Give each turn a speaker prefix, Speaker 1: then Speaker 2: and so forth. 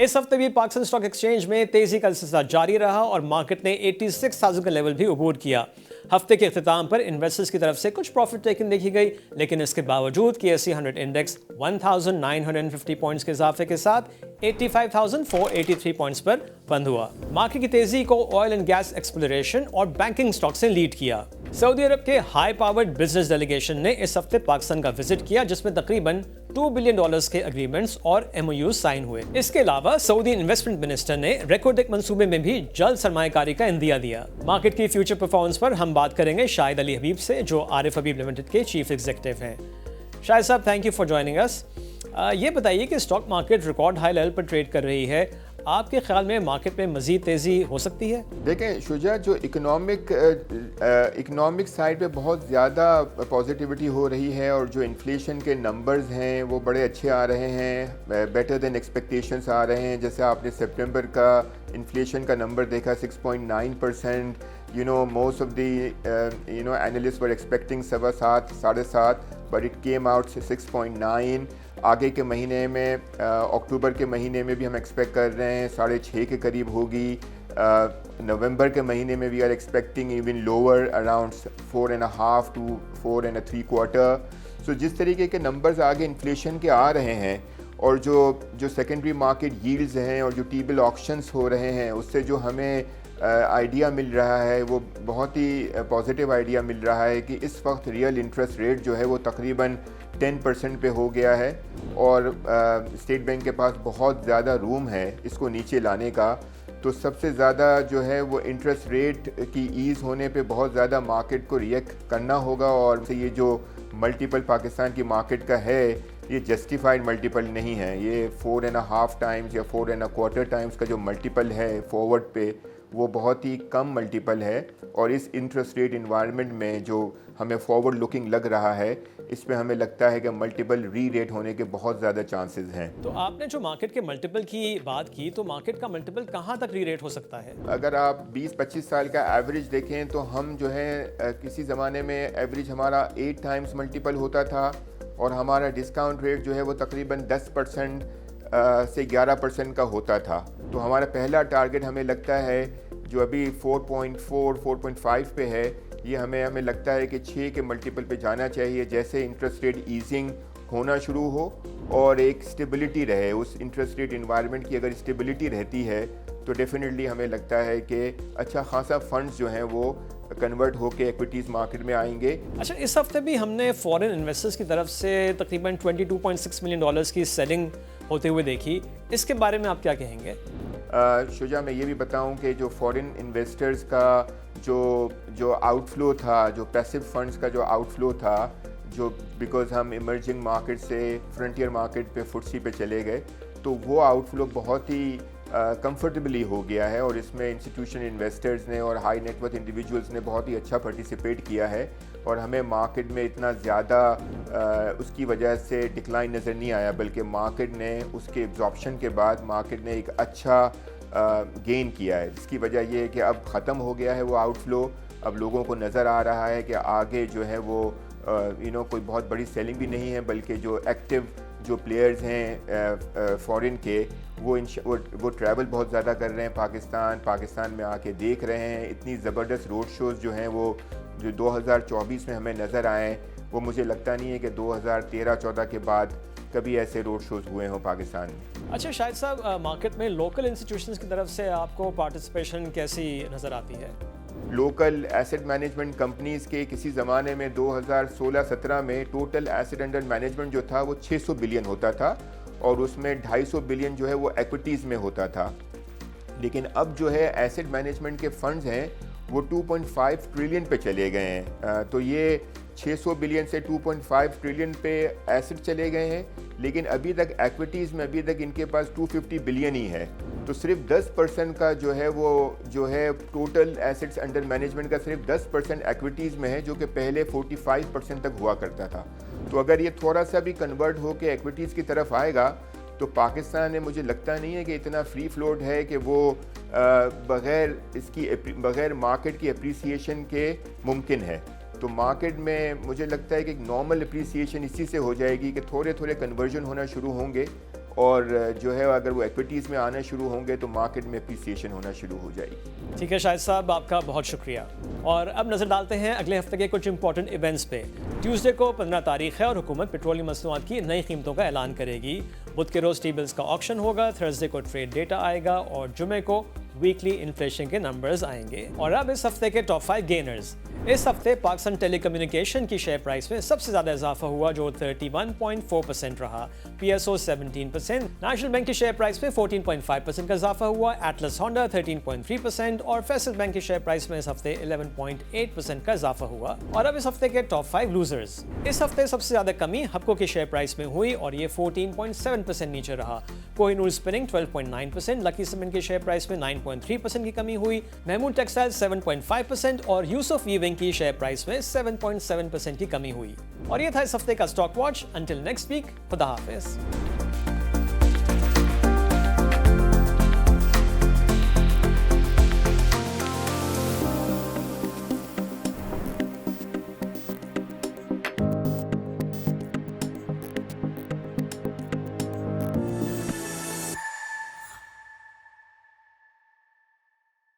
Speaker 1: इस हफ्ते भी पाकिस्तान स्टॉक एक्सचेंज में तेजी का सिलसिला जारी रहा और मार्केट ने 86,000 का लेवल भी अबूर किया। हफ्ते के अख्ताम पर इन्वेस्टर्स की तरफ से कुछ प्रॉफिट टेकिंग देखी गई, लेकिन इसके बावजूद KSE 100 इंडेक्स 1950 पॉइंट्स के इजाफे के साथ 85,483 पॉइंट्स पर बंद हुआ। मार्केट की तेजी को ऑयल एंड गैस एक्सप्लोरेशन और बैंकिंग स्टॉक्स ने लीड किया। सऊदी अरब के हाई पावर्ड बिजनेस डेलीगेशन ने इस हफ्ते पाकिस्तान का विजिट किया, जिसमें तकरीबन $2 बिलियन के एग्रीमेंट्स और MOUs साइन हुए। इसके अलावा सऊदी इन्वेस्टमेंट मिनिस्टर ने रिकॉर्ड एक मंसूबे में भी जल्द सरमायाकारी का इंदिया दिया। मार्केट की फ्यूचर परफॉर्मेंस पर हम बात करेंगे शाहिद अली हबीब से, जो आरिफ हबीब लिमिटेड के चीफ एग्जीक्यूटिव हैं। शाहिद साहब, thank you for joining us. ये बताइए कि stock market record high level पर ट्रेड कर रही है, आपके ख्याल में मार्केट में मजीद तेजी हो सकती है?
Speaker 2: देखें शुजा, जो इकोनॉमिक साइड पे बहुत ज़्यादा पॉजिटिविटी हो रही है और जो इन्फ्लेशन के नंबर्स हैं वो बड़े अच्छे आ रहे हैं, बेटर देन एक्सपेक्टेशंस आ रहे हैं। जैसे आपने सितंबर का इन्फ्लेशन का नंबर देखा 6.9%, most of the analysts were expecting 7.5, 7.5, but it came out 6.9। आगे के महीने में अक्टूबर के महीने में भी हम एक्सपेक्ट कर रहे हैं 6.5 के करीब होगी। नवंबर के महीने में we are expecting even lower, around 4.5 to 4.75। So जिस तरीके के नंबर्स आगे इन्फ्लेशन के आ रहे हैं और जो सेकेंडरी मार्केट यील्ड्स हैं और जो टी-बिल ऑक्शंस हो रहे हैं, उससे जो हमें आइडिया मिल रहा है वो बहुत ही पॉजिटिव आइडिया मिल रहा है कि इस वक्त रियल इंटरेस्ट रेट जो है वो तकरीबन 10% पे हो गया है और स्टेट बैंक के पास बहुत ज़्यादा रूम है इसको नीचे लाने का। तो सबसे ज़्यादा जो है वो इंटरेस्ट रेट की ईज़ होने पे बहुत ज़्यादा मार्केट को रिएक्ट करना होगा और ये जो मल्टीपल पाकिस्तान की मार्केट का है ये जस्टिफाइड मल्टीपल नहीं है। ये 4.5 टाइम्स या 4.25 टाइम्स का जो मल्टीपल है फॉरवर्ड पे, वो बहुत ही कम मल्टीपल है और इस इंटरेस्ट रेट इन्वायरमेंट में जो हमें फॉरवर्ड लुकिंग लग रहा है, इसमें हमें लगता है कि मल्टीपल री रेट होने के बहुत ज़्यादा चांसेस हैं।
Speaker 1: तो आपने जो मार्केट के मल्टीपल की बात की, तो मार्केट का मल्टीपल कहाँ तक री रेट हो सकता है?
Speaker 2: अगर आप 20-25 साल का एवरेज देखें तो हम जो है किसी ज़माने में एवरेज हमारा 8 टाइम्स मल्टीपल होता था और हमारा डिस्काउंट रेट जो है वो तकरीबन 10% से 11% का होता था। तो हमारा पहला टारगेट हमें लगता है जो अभी 4.4, 4.5 पे है, ये हमें लगता है कि 6 के मल्टीपल पे जाना चाहिए जैसे इंटरेस्ट रेट ईजिंग होना शुरू हो और एक स्टेबिलिटी रहे। उस इंटरेस्ट रेट इन्वायरमेंट की अगर स्टेबिलिटी रहती है तो डेफिनेटली हमें लगता है कि अच्छा खासा फंड्स जो हैं वो कन्वर्ट होकर एक्विटीज़ मार्केट में आएंगे।
Speaker 1: अच्छा, इस हफ्ते भी हमने फॉरेन इन्वेस्टर्स की तरफ से तकरीबन $22.6 मिलियन की सेलिंग होते हुए देखी, इसके बारे में आप क्या कहेंगे?
Speaker 2: शुजा, मैं ये भी बताऊं कि जो फॉरेन इन्वेस्टर्स का जो आउटफ्लो था, जो पैसिव फंड्स का जो आउटफ्लो था, जो बिकॉज हम इमर्जिंग मार्केट से फ्रंटियर मार्केट पे फुटसी पे चले गए, तो वो आउटफ्लो बहुत ही कंफर्टेबली हो गया है और इसमें इंस्टीट्यूशन इन्वेस्टर्स ने और हाई नेटवर्थ इंडिविजुअल्स ने बहुत ही अच्छा पार्टिसिपेट किया है और हमें मार्केट में इतना ज़्यादा उसकी वजह से डिक्लाइन नज़र नहीं आया, बल्कि मार्केट ने उसके एब्जॉर्प्शन के बाद मार्केट ने एक अच्छा गेन किया है। इसकी वजह ये है कि अब ख़त्म हो गया है वो आउटफ्लो। अब लोगों को नज़र आ रहा है कि आगे जो है वो कोई बहुत बड़ी सेलिंग भी नहीं है, बल्कि जो एक्टिव जो प्लेयर्स हैं फॉरेन के वो ट्रैवल बहुत ज़्यादा कर रहे हैं पाकिस्तान में आके देख रहे हैं। इतनी ज़बरदस्त रोड शोज़ जो हैं वो जो 2024 में हमें नज़र आए, वो मुझे लगता नहीं है कि 2013-14 के बाद कभी ऐसे रोड शोज़ हुए हों पाकिस्तान में।
Speaker 1: अच्छा शाहिद साहब, मार्केट में लोकल इंस्टीट्यूशंस की तरफ से आपको पार्टिसिपेशन कैसी नज़र आती है?
Speaker 2: लोकल एसेट मैनेजमेंट कंपनीज़ के किसी ज़माने में 2016-17 में टोटल एसेट अंडर मैनेजमेंट जो था वो 600 बिलियन होता था और उसमें 250 बिलियन जो है वो एक्विटीज़ में होता था। लेकिन अब जो है एसेट मैनेजमेंट के फंड्स हैं वो 2.5 ट्रिलियन पे चले गए हैं। तो ये 600 बिलियन से 2.5 ट्रिलियन पे एसेट चले गए हैं, लेकिन अभी तक एक्विटीज़ में अभी तक इनके पास 250 बिलियन ही है। तो सिर्फ 10% का जो है वो जो है टोटल एसेट्स अंडर मैनेजमेंट का सिर्फ 10% एक्विटीज़ में है, जो कि पहले 45% तक हुआ करता था। तो अगर ये थोड़ा सा भी कन्वर्ट हो के एक्विटीज़ की तरफ आएगा तो पाकिस्तान में मुझे लगता नहीं है कि इतना फ्री फ्लोट है कि वो बग़ैर मार्केट की अप्रिसिएशन के मुमकिन है। तो मार्केट में मुझे लगता है कि एक नॉर्मल अप्रिसिएशन इसी से हो जाएगी कि थोड़े थोड़े कन्वर्जन होना शुरू होंगे और जो है अगर वो एक्विटीज़ में आना शुरू होंगे तो मार्केट में अप्रिसिएशन होना शुरू हो जाएगी।
Speaker 1: ठीक है शाहिद साहब, आपका बहुत शुक्रिया। और अब नज़र डालते हैं अगले हफ्ते के कुछ इंपॉर्टेंट इवेंट्स पे। ट्यूसडे को 15 तारीख है और हुकूमत पेट्रोलियम मसनूआत की नई कीमतों का ऐलान करेगी। बुध के रोज़ टी बिल्स का ऑक्शन होगा, थर्सडे को ट्रेड डेटा आएगा और जुमे को वीकली इन्फ्लेशन के नंबर्स आएंगे। और अब इस हफ्ते के टॉप 5 गेनर्स। इस हफ्ते पाकिस्तान टेलीकम्युनिकेशन की शेयर प्राइस में सबसे ज़्यादा इजाफा हुआ जो 31.4% रहा। PSO 17%, नेशनल बैंक की शेयर प्राइस में 14.5% का इजाफा हुआ, एटलस होंडा 13.3% और फैसल बैंक की शेयर प्राइस में इस हफ्ते 11.8% का इजाफा हुआ। और अब इस हफ्ते के टॉप 5 लूजर्स। इस हफ्ते सबसे ज़्यादा कमी हबको की शेयर प्राइस में हुई और ये 14.7% नीचे रहा। कोहिनूर स्पिनिंग 12.9%, लकी सीमेंट की शेयर प्राइस में 9.3% की कमी हुई, महमूद टेक्सटाइल 7.5% और यूसुफ वीविंग की शेयर प्राइस में 7.7% की कमी हुई। और ये था इस हफ्ते का stock watch. Until next week, खुदा हाफिज।